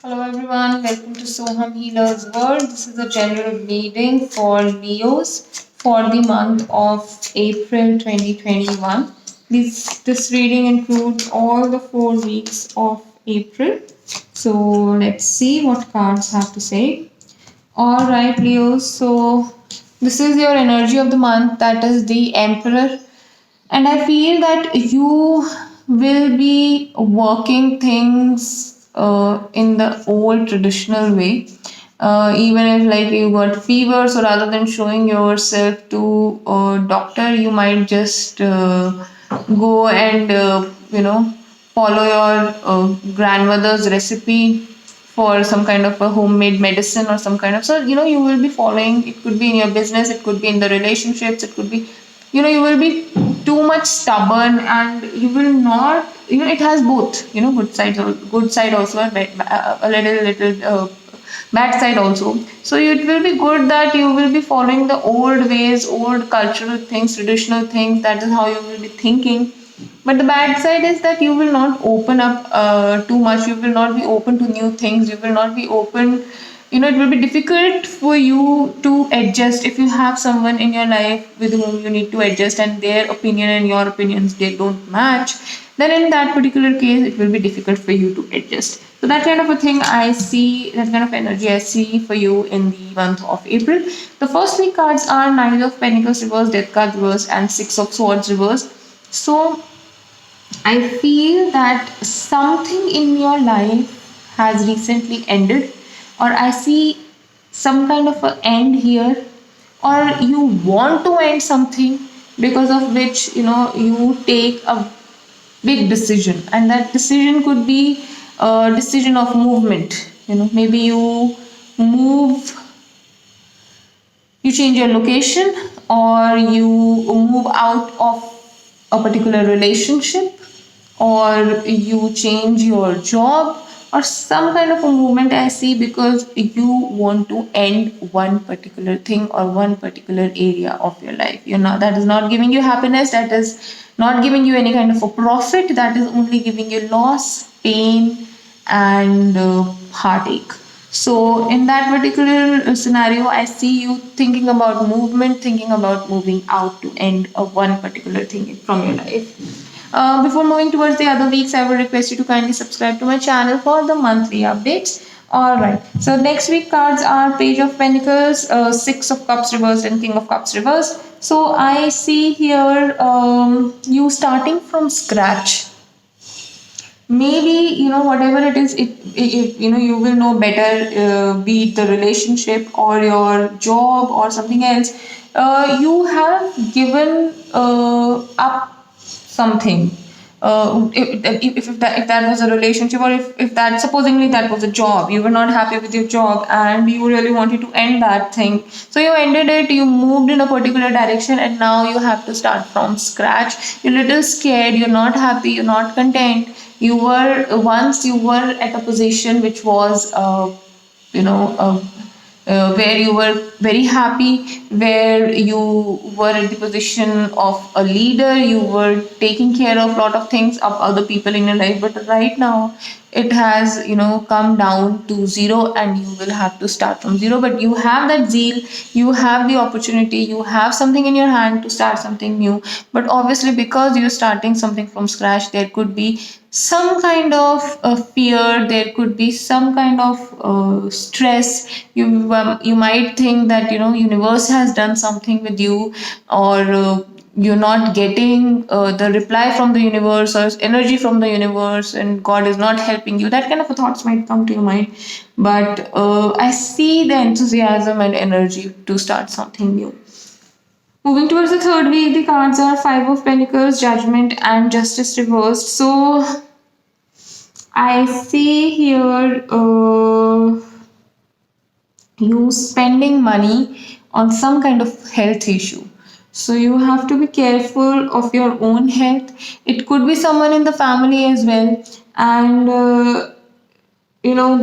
Hello everyone, welcome to Soham Healer's World. This is a general reading for Leos for the month of April 2021. This reading includes all the 4 weeks of April. So let's see what cards have to say. Alright, Leos, so this is your energy of the month, that is the Emperor, and I feel that you will be working things in the old traditional way. Even if like you got fever, so rather than showing yourself to a doctor, you might just go and follow your grandmother's recipe for some kind of a homemade medicine or some kind of, so you will be following. It could be in your business, it could be in the relationships, it could be, you will be too much stubborn, and you will not, it has both, good side also, and a little bad side also. So it will be good that you will be following the old ways, old cultural things, traditional things. That is how you will be thinking. But the bad side is that you will not open up too much. You will not be open to new things. You will not be open. It will be difficult for you to adjust if you have someone in your life with whom you need to adjust, and their opinion and your opinions, they don't match. Then in that particular case, it will be difficult for you to adjust. So that kind of a thing I see, that kind of energy I see for you in the month of April. The first three cards are Nine of Pentacles reverse, Death card reverse, and Six of Swords reverse. So I feel that something in your life has recently ended, or I see some kind of an end here, or you want to end something, because of which you take a big decision, and that decision could be a decision of movement. Maybe move you change your location, or you move out of a particular relationship, or you change your job, or some kind of a movement I see, because you want to end one particular thing or one particular area of your life. That is not giving you happiness, that is not giving you any kind of a profit, that is only giving you loss, pain, and heartache. So, in that particular scenario, I see you thinking about movement, thinking about moving out to end of one particular thing from your life. Before moving towards the other weeks, I would request you to kindly subscribe to my channel for the monthly updates. Alright, so next week cards are Page of Pentacles, Six of Cups reversed, and King of Cups reversed. So I see here you starting from scratch. Maybe whatever it is, you will know better, be it the relationship or your job or something else. You have given up something. If that was a relationship, or if that supposedly that was a job, you were not happy with your job and you really wanted to end that thing, so you ended it, you moved in a particular direction, and now you have to start from scratch. You're a little scared, you're not happy, you're not content. You were at a position which was you know uh, where you were very happy, where you were in the position of a leader, you were taking care of a lot of things of other people in your life, but right now it has come down to zero, and you will have to start from zero. But you have that zeal, you have the opportunity, you have something in your hand to start something new. But obviously, because you're starting something from scratch, there could be some kind of fear, there could be some kind of stress. You might think that universe has done something with you, or you're not getting the reply from the universe, or energy from the universe, and God is not helping you. That kind of thoughts might come to your mind. But I see the enthusiasm and energy to start something new. Moving towards the third week, the cards are Five of Pentacles, Judgment, and Justice reversed. So I see here you spending money on some kind of health issue. So you have to be careful of your own health. It could be someone in the family as well, and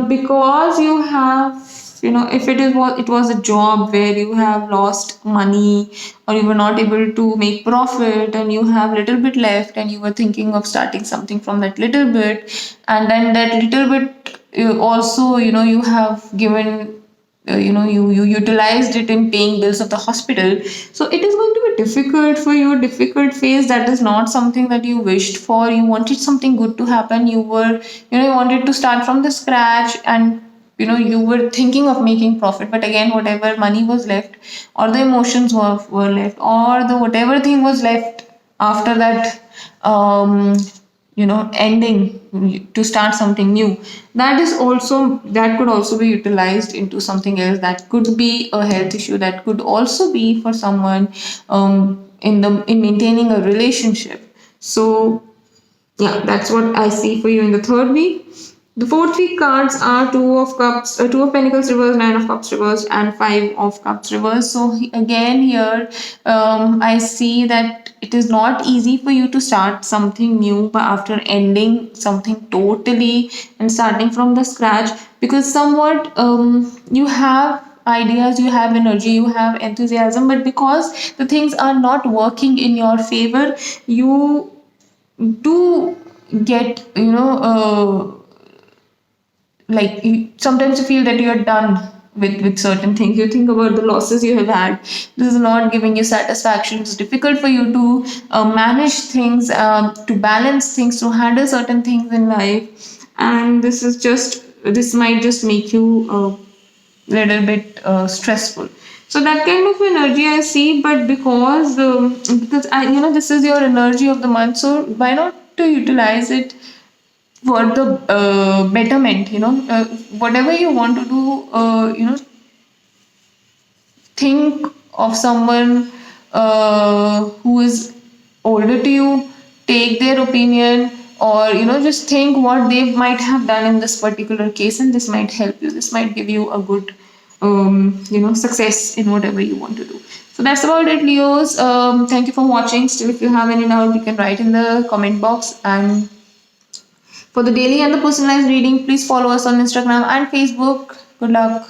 because you have, if it was a job where you have lost money, or you were not able to make profit, and you have little bit left, and you were thinking of starting something from that little bit, and then that little bit also, you have given, you utilized it in paying bills of the hospital. So it is going to be difficult for you, difficult phase. That is not something that you wished for. You wanted something good to happen. You wanted to start from the scratch, and you were thinking of making profit. But again, whatever money was left, or the emotions were left, or the whatever thing was left after that, ending to start something new, that could also be utilized into something else. That could be a health issue, that could also be for someone, in maintaining a relationship. So yeah, that's what I see for you in the third week. The fourth week cards are Two of Pentacles reversed, Nine of Cups reversed, and Five of Cups reversed. So again here, I see that it is not easy for you to start something new, but after ending something totally and starting from the scratch, because somewhat, you have ideas, you have energy, you have enthusiasm, but because the things are not working in your favor, you do get, like, sometimes you feel that you're done with certain things. You think about the losses you have had. This is not giving you satisfaction. It's difficult for you to manage things, to balance things, to handle certain things in life, and this might just make you a little bit stressful. So that kind of energy I see. But because this is your energy of the month, so why not to utilize it for the betterment. Whatever you want to do, think of someone who is older to you, take their opinion, or just think what they might have done in this particular case, and this might help you, this might give you a good success in whatever you want to do. So that's about it, Leos. Thank you for watching. Still, if you have any doubt, you can write in the comment box. And for the daily and the personalized reading, please follow us on Instagram and Facebook. Good luck.